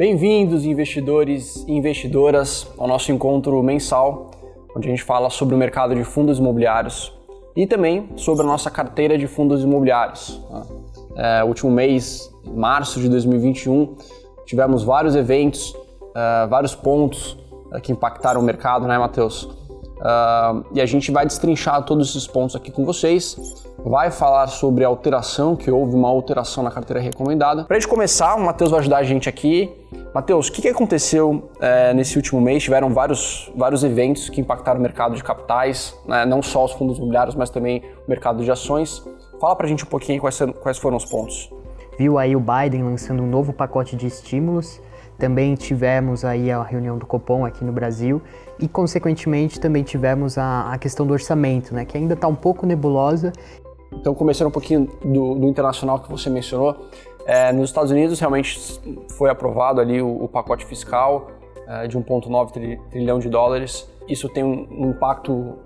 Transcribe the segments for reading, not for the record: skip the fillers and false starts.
Bem-vindos, investidores e investidoras, ao nosso encontro mensal, onde a gente fala sobre o mercado de fundos imobiliários e também sobre a nossa carteira de fundos imobiliários. O último mês, março de 2021, tivemos vários eventos, vários pontos que impactaram o mercado, né, Matheus? E a gente vai destrinchar todos esses pontos aqui com vocês, vai falar sobre a alteração, que houve uma alteração na carteira recomendada. Para a gente começar, o Matheus vai ajudar a gente aqui. Matheus, o que aconteceu nesse último mês? Tiveram vários eventos que impactaram o mercado de capitais, né? Não só os fundos imobiliários, mas também o mercado de ações. Fala para a gente um pouquinho quais foram os pontos. Viu aí o Biden lançando um novo pacote de estímulos. Também tivemos aí a reunião do Copom aqui no Brasil e, consequentemente, também tivemos a questão do orçamento, né, que ainda está um pouco nebulosa. Então, começando um pouquinho do internacional que você mencionou, nos Estados Unidos realmente foi aprovado ali o pacote fiscal de 1,9 trilhão de dólares. Isso tem um impacto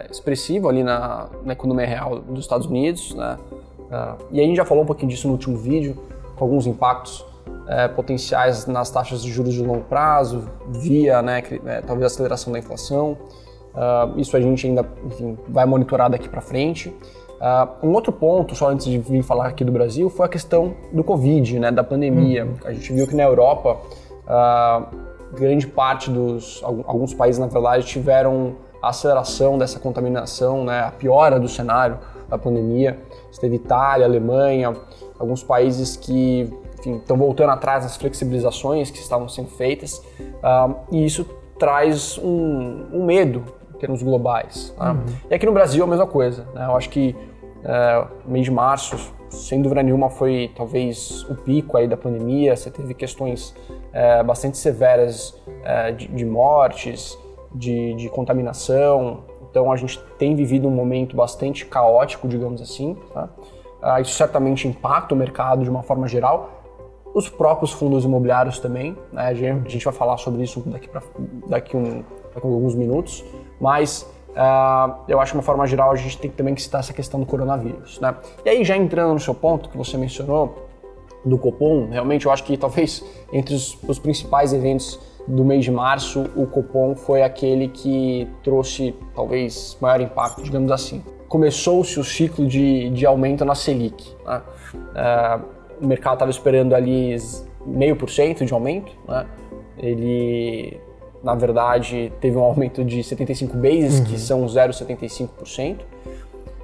expressivo ali na economia real dos Estados Unidos, né? E a gente já falou um pouquinho disso no último vídeo, com alguns impactos potenciais nas taxas de juros de longo prazo, via talvez a aceleração da inflação. Isso a gente ainda, enfim, vai monitorar daqui para frente. Um outro ponto, só antes de vir falar aqui do Brasil, foi a questão do Covid, né, da pandemia. A gente viu que na Europa, grande parte alguns países, na verdade, tiveram a aceleração dessa contaminação, né, a piora do cenário da pandemia. Você teve Itália, Alemanha, alguns países que, enfim, estão voltando atrás das flexibilizações que estavam sendo feitas, e isso traz um medo em termos globais. Tá? E aqui no Brasil a mesma coisa, né? Eu acho que o mês de março, sem dúvida nenhuma, foi talvez o pico aí da pandemia. Você teve questões bastante severas de mortes, de contaminação. Então a gente tem vivido um momento bastante caótico, digamos assim. Tá? Isso certamente impacta o mercado de uma forma geral. Os próprios fundos imobiliários também, né? A gente vai falar sobre isso daqui a alguns minutos, mas eu acho que de uma forma geral a gente tem também que citar essa questão do coronavírus, né? E aí, já entrando no seu ponto que você mencionou, do Copom, realmente eu acho que talvez entre os principais eventos do mês de março, o Copom foi aquele que trouxe talvez maior impacto, digamos assim. Começou-se o ciclo de aumento na Selic, né? O mercado estava esperando ali 0,5% de aumento, né? Ele, na verdade, teve um aumento de 75 bases, que são 0,75%.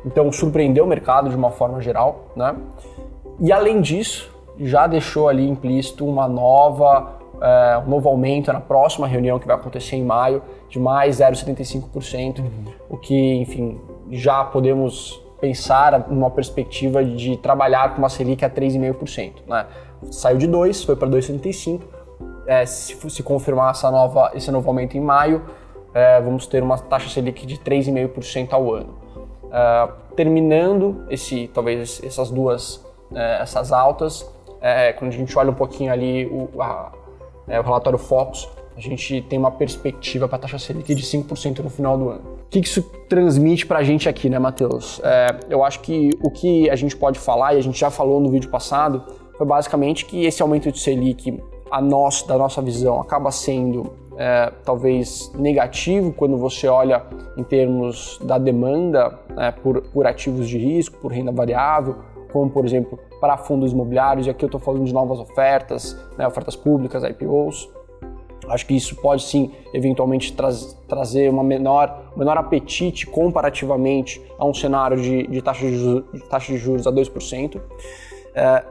Então, surpreendeu o mercado de uma forma geral, né? E, além disso, já deixou ali implícito um novo aumento na próxima reunião que vai acontecer em maio, de mais 0,75%, o que, enfim, já podemos pensar numa perspectiva de trabalhar com uma Selic a 3,5%. Né? Saiu de 2%, foi para 2,75%. Se confirmar esse novo aumento em maio, vamos ter uma taxa Selic de 3,5% ao ano. Terminando essas altas, quando a gente olha um pouquinho ali o relatório Focus, a gente tem uma perspectiva para a taxa Selic de 5% no final do ano. O que isso transmite para a gente aqui, né, Matheus? Eu acho que o que a gente pode falar, e a gente já falou no vídeo passado, foi basicamente que esse aumento de Selic, da nossa visão, acaba sendo talvez negativo quando você olha em termos da demanda por ativos de risco, por renda variável, como, por exemplo, para fundos imobiliários, e aqui eu estou falando de novas ofertas, né, ofertas públicas, IPOs. Acho que isso pode sim, eventualmente, trazer um menor apetite comparativamente a um cenário de taxa de juros a 2%.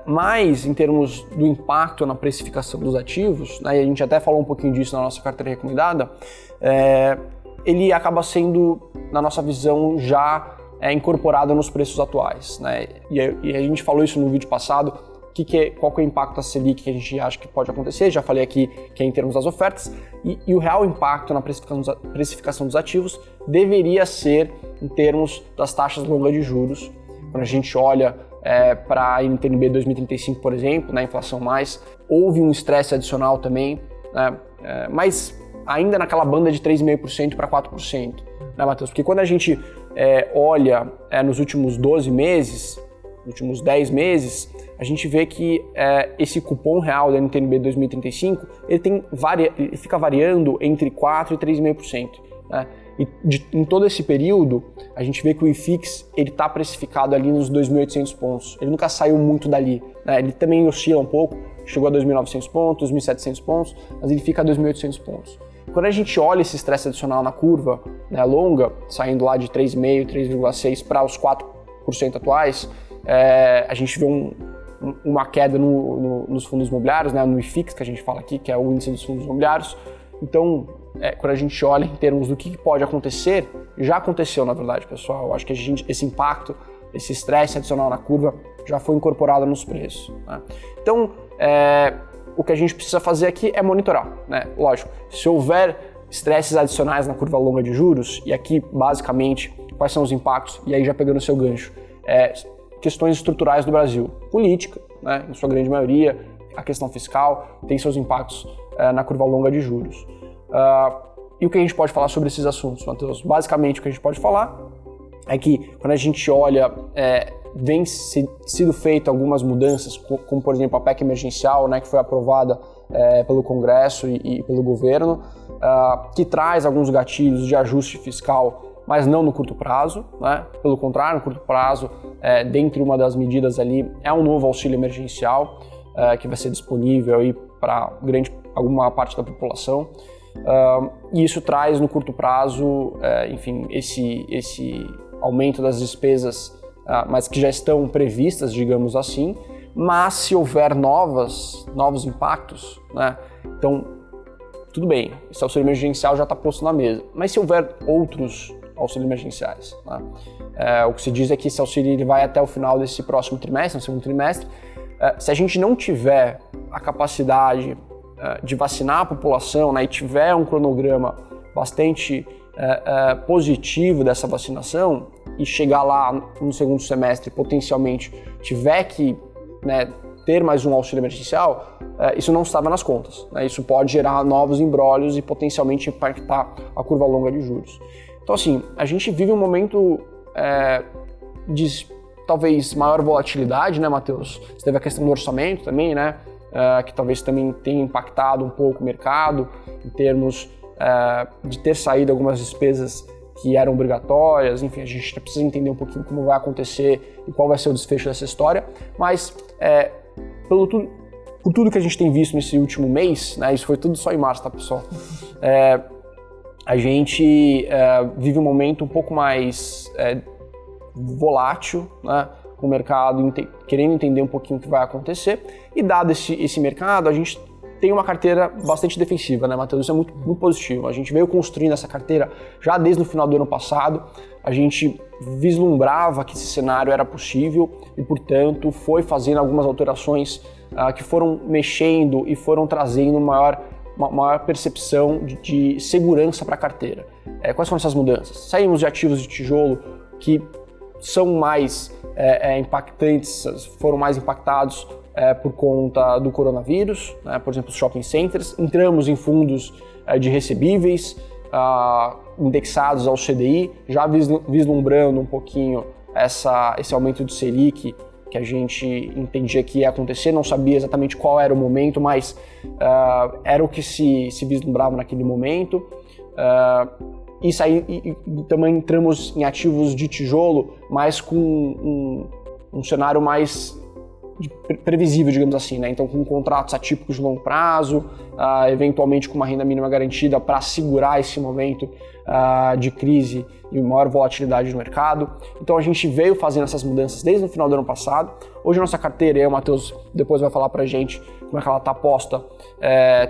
Mas, em termos do impacto na precificação dos ativos, né, e a gente até falou um pouquinho disso na nossa carteira recomendada, ele acaba sendo, na nossa visão, já incorporado nos preços atuais. Né? E a gente falou isso no vídeo passado, qual que é o impacto da Selic que a gente acha que pode acontecer. Já falei aqui que é em termos das ofertas, e o real impacto na precificação dos ativos deveria ser em termos das taxas longas de juros. Quando a gente olha para a NTNB 2035, por exemplo, na inflação mais, houve um estresse adicional também, né? Mas ainda naquela banda de 3,5% para 4%, né, Matheus? Porque quando a gente olha nos últimos 12 meses, nos últimos 10 meses, a gente vê que esse cupom real da NTN-B 2035, ele fica variando entre 4% e 3,5%. Né? E em todo esse período, a gente vê que o IFIX está precificado ali nos 2.800 pontos. Ele nunca saiu muito dali. Né? Ele também oscila um pouco, chegou a 2.900 pontos, 2.700 pontos, mas ele fica a 2.800 pontos. Quando a gente olha esse estresse adicional na curva, né, longa, saindo lá de 3,5%, 3,6% para os 4% atuais, a gente vê uma queda nos fundos imobiliários, né, no IFIX, que a gente fala aqui, que é o índice dos fundos imobiliários. Então, quando a gente olha em termos do que pode acontecer, já aconteceu, na verdade, pessoal. Eu acho que esse impacto, esse estresse adicional na curva já foi incorporado nos preços. Né? Então, o que a gente precisa fazer aqui é monitorar. Né? Lógico, se houver estresses adicionais na curva longa de juros, e aqui, basicamente, quais são os impactos, e aí já pegando o seu gancho, questões estruturais do Brasil. Política, né, em sua grande maioria, a questão fiscal tem seus impactos na curva longa de juros. E o que a gente pode falar sobre esses assuntos, Matheus? Basicamente, o que a gente pode falar é que quando a gente olha, vem sido feito algumas mudanças, como por exemplo a PEC emergencial, né, que foi aprovada pelo Congresso e pelo governo, que traz alguns gatilhos de ajuste fiscal, mas não no curto prazo, né? Pelo contrário, no curto prazo, dentre uma das medidas ali, é um novo auxílio emergencial que vai ser disponível para alguma parte da população. E isso traz no curto prazo, enfim, esse aumento das despesas, mas que já estão previstas, digamos assim, mas se houver novos impactos, né? Então, tudo bem, esse auxílio emergencial já está posto na mesa, mas se houver outros auxílios emergenciais, né? O que se diz é que esse auxílio ele vai até o final desse próximo trimestre, no segundo trimestre. Se a gente não tiver a capacidade de vacinar a população, né, e tiver um cronograma bastante positivo dessa vacinação e chegar lá no segundo semestre potencialmente tiver que, né, ter mais um auxílio emergencial, isso não estava nas contas. Né? Isso pode gerar novos embrólios e potencialmente impactar a curva longa de juros. Então, assim, a gente vive um momento de talvez maior volatilidade, né, Matheus? Você teve a questão do orçamento também, né? Que talvez também tenha impactado um pouco o mercado em termos de ter saído algumas despesas que eram obrigatórias. Enfim, a gente precisa entender um pouquinho como vai acontecer e qual vai ser o desfecho dessa história. Mas, por tudo que a gente tem visto nesse último mês, né, isso foi tudo só em março, tá, pessoal? A gente vive um momento um pouco mais volátil, né, com o mercado querendo entender um pouquinho o que vai acontecer. E dado esse mercado, a gente tem uma carteira bastante defensiva, né, Matheus? Isso é muito, muito positivo. A gente veio construindo essa carteira já desde o final do ano passado. A gente vislumbrava que esse cenário era possível e, portanto, foi fazendo algumas alterações que foram mexendo e foram trazendo uma maior percepção de segurança para a carteira. Quais foram essas mudanças? Saímos de ativos de tijolo que são mais impactantes, foram mais impactados por conta do coronavírus, né? Por exemplo, os shopping centers. Entramos em fundos de recebíveis indexados ao CDI, já vislumbrando um pouquinho esse aumento de Selic que a gente entendia que ia acontecer, não sabia exatamente qual era o momento, mas era o que se vislumbrava naquele momento. E também entramos em ativos de tijolo, mas com um cenário mais previsível, digamos assim, né? Então com contratos atípicos de longo prazo, eventualmente com uma renda mínima garantida para segurar esse momento de crise e maior volatilidade no mercado. Então a gente veio fazendo essas mudanças desde o final do ano passado. Hoje a nossa carteira, o Matheus depois vai falar para a gente como é que ela está posta,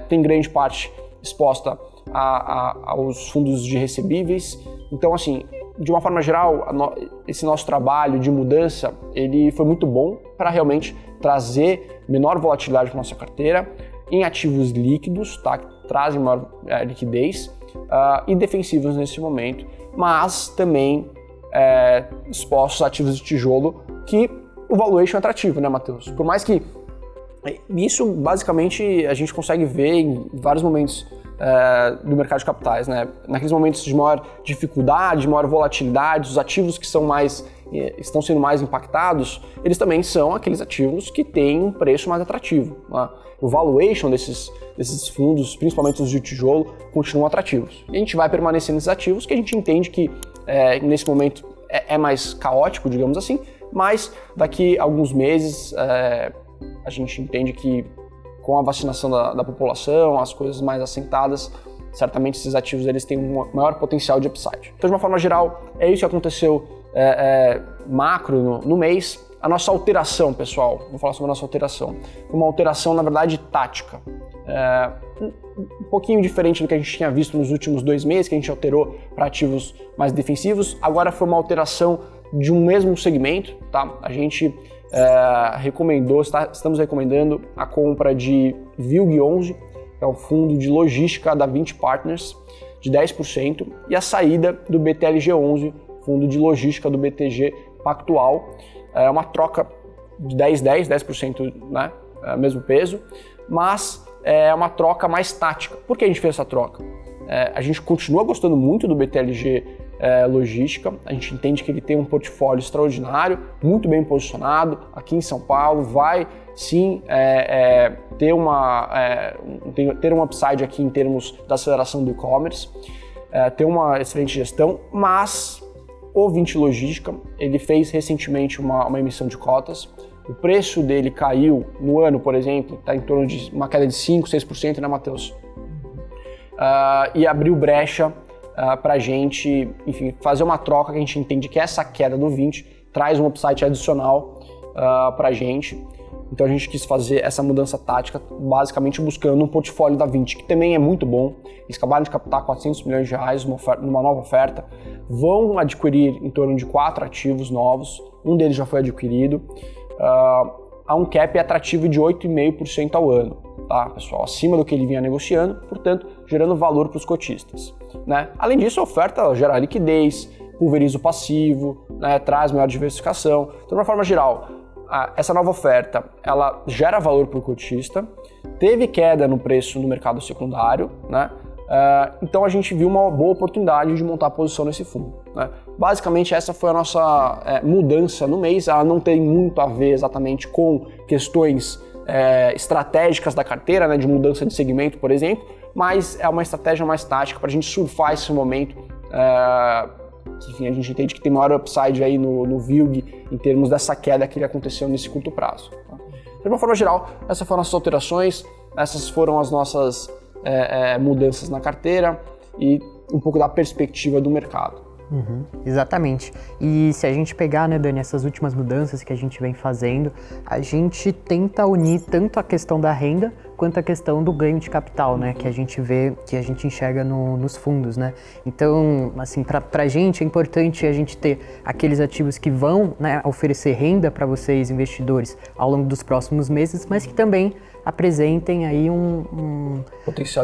tem grande parte exposta aos fundos de recebíveis. Então, assim, de uma forma geral, esse nosso trabalho de mudança, ele foi muito bom para realmente trazer menor volatilidade para nossa carteira em ativos líquidos, tá? Que trazem maior liquidez e defensivos nesse momento, mas também expostos a ativos de tijolo que o valuation é atrativo, né, Matheus? Por mais que isso, basicamente, a gente consegue ver em vários momentos do mercado de capitais, né? Naqueles momentos de maior dificuldade, de maior volatilidade, os ativos que são mais estão sendo mais impactados, eles também são aqueles ativos que têm um preço mais atrativo, né? O valuation desses fundos, principalmente os de tijolo, continuam atrativos. E a gente vai permanecer nesses ativos que a gente entende que nesse momento é mais caótico, digamos assim, mas daqui a alguns meses a gente entende que com a vacinação da população, as coisas mais assentadas, certamente esses ativos eles têm um maior potencial de upside. Então, de uma forma geral, é isso que aconteceu macro no mês. A nossa alteração, pessoal, vou falar sobre a nossa alteração. Foi uma alteração, na verdade, tática. Um pouquinho diferente do que a gente tinha visto nos últimos 2 meses, que a gente alterou para ativos mais defensivos. Agora foi uma alteração de um mesmo segmento, tá? A gente estamos recomendando a compra de VILG11, que é o fundo de logística da Vinci Partners, de 10%, e a saída do BTLG11, fundo de logística do BTG Pactual. É uma troca de 10%, né? Mesmo peso, mas é uma troca mais tática. Por que a gente fez essa troca? A gente continua gostando muito do BTLG Logística, a gente entende que ele tem um portfólio extraordinário, muito bem posicionado aqui em São Paulo, vai sim ter um upside aqui em termos da aceleração do e-commerce, ter uma excelente gestão, mas o Vinci Logística, ele fez recentemente uma emissão de cotas. O preço dele caiu no ano, por exemplo, está em torno de uma queda de 5%, 6%, né, Matheus? E abriu brecha para a gente, enfim, fazer uma troca que a gente entende que essa queda do Vinci traz um upside adicional para a gente. Então a gente quis fazer essa mudança tática, basicamente buscando um portfólio da Vinci, que também é muito bom. Eles acabaram de captar R$400 milhões numa nova oferta, vão adquirir em torno de 4 ativos novos, um deles já foi adquirido, a um cap atrativo de 8,5% ao ano, tá, pessoal? Acima do que ele vinha negociando, portanto, gerando valor para os cotistas, né? Além disso, a oferta gera liquidez, pulveriza o passivo, né, traz maior diversificação. Então, de uma forma geral, essa nova oferta, ela gera valor para o cotista, teve queda no preço no mercado secundário, né? Então a gente viu uma boa oportunidade de montar a posição nesse fundo, né? Basicamente essa foi a nossa mudança no mês. Ela não tem muito a ver exatamente com questões estratégicas da carteira, né, de mudança de segmento, por exemplo, mas é uma estratégia mais tática para a gente surfar esse momento, que enfim, a gente entende que tem maior upside aí no VILG em termos dessa queda que aconteceu nesse curto prazo, tá? De uma forma geral, essas foram as nossas alterações, essas foram as nossas mudanças na carteira e um pouco da perspectiva do mercado. Exatamente. E se a gente pegar, né, Dani, essas últimas mudanças que a gente vem fazendo, a gente tenta unir tanto a questão da renda quanto a questão do ganho de capital, né, que a gente vê, que a gente enxerga nos fundos, né. Então, assim, pra gente é importante a gente ter aqueles ativos que vão, né, oferecer renda para vocês, investidores, ao longo dos próximos meses, mas que também apresentem aí um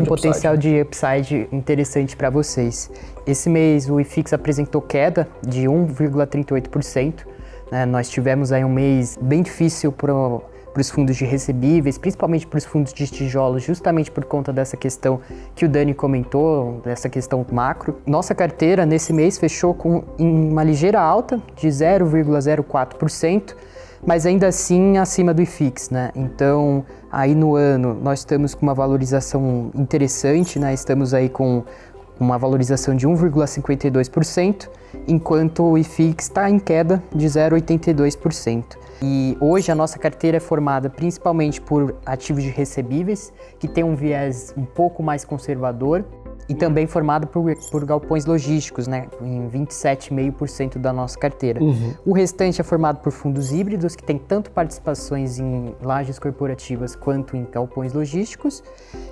potencial de upside interessante para vocês. Esse mês o IFIX apresentou queda de 1,38%, né? Nós tivemos aí um mês bem difícil para os fundos de recebíveis, principalmente para os fundos de tijolos, justamente por conta dessa questão que o Dani comentou, dessa questão macro. Nossa carteira nesse mês fechou em uma ligeira alta de 0,04%, mas ainda assim acima do IFIX, né? Então, aí no ano nós estamos com uma valorização interessante, né? Estamos aí com uma valorização de 1,52%, enquanto o IFIX está em queda de 0,82%. E hoje a nossa carteira é formada principalmente por ativos de recebíveis, que tem um viés um pouco mais conservador, e também formado por galpões logísticos, né, em 27,5% da nossa carteira. O restante é formado por fundos híbridos, que tem tanto participações em lajes corporativas quanto em galpões logísticos,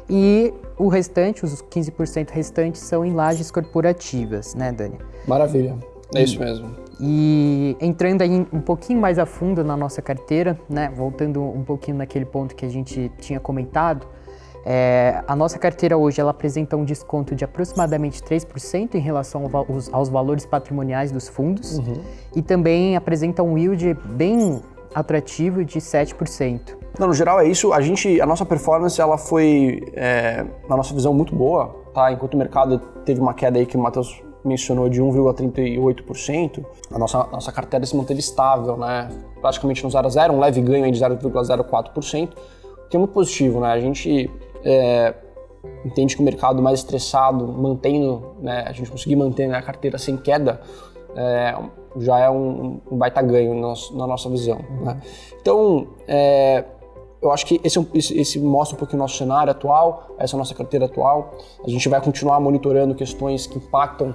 e o restante, os 15% restantes, são em lajes corporativas, né, Dani? Maravilha, é isso mesmo. E entrando aí um pouquinho mais a fundo na nossa carteira, né, voltando um pouquinho naquele ponto que a gente tinha comentado, a nossa carteira hoje ela apresenta um desconto de aproximadamente 3% em relação aos valores patrimoniais dos fundos, e também apresenta um yield bem atrativo de 7%. Não, no geral é isso. A nossa performance ela foi, na nossa visão, muito boa, tá? Enquanto o mercado teve uma queda aí que o Matheus mencionou de 1,38%, a nossa carteira se manteve estável, né? Praticamente no 0 a 0, um leve ganho aí de 0,04%, que é muito positivo, né? A gente entende que o mercado mais estressado, mantendo, né, a gente conseguir manter, né, a carteira sem queda, já é um baita ganho na nossa visão. Né? Então, eu acho que esse mostra um pouquinho o nosso cenário atual, essa é a nossa carteira atual. A gente vai continuar monitorando questões que impactam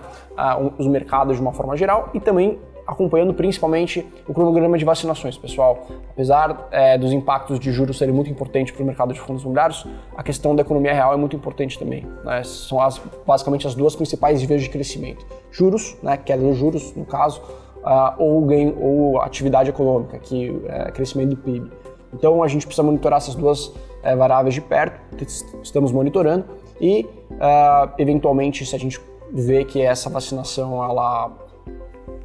os mercados de uma forma geral e também acompanhando principalmente o cronograma de vacinações, pessoal. Apesar dos impactos de juros serem muito importantes para o mercado de fundos imobiliários, a questão da economia real é muito importante também. Né? São basicamente as duas principais vias de crescimento. Juros, né, queda dos juros, no caso, ou atividade econômica, que é crescimento do PIB. Então a gente precisa monitorar essas duas variáveis de perto, estamos monitorando e eventualmente se a gente vê que essa vacinação ela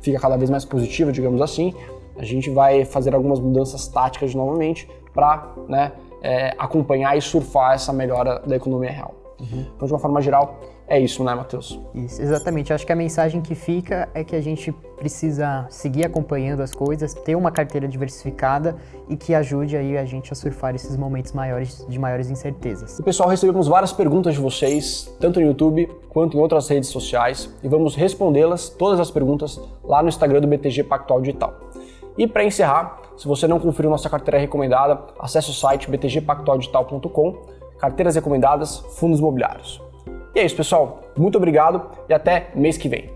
fica cada vez mais positiva, digamos assim, a gente vai fazer algumas mudanças táticas novamente para, né, acompanhar e surfar essa melhora da economia real. Então, de uma forma geral, é isso, né, Matheus? Isso, exatamente. Acho que a mensagem que fica é que a gente precisa seguir acompanhando as coisas, ter uma carteira diversificada e que ajude aí a gente a surfar esses momentos de maiores incertezas. E, pessoal, recebemos várias perguntas de vocês, tanto no YouTube quanto em outras redes sociais, e vamos respondê-las, todas as perguntas, lá no Instagram do BTG Pactual Digital. E para encerrar, se você não conferiu nossa carteira recomendada, acesse o site btgpactualdigital.com, carteiras recomendadas, fundos imobiliários. E é isso, pessoal. Muito obrigado e até mês que vem.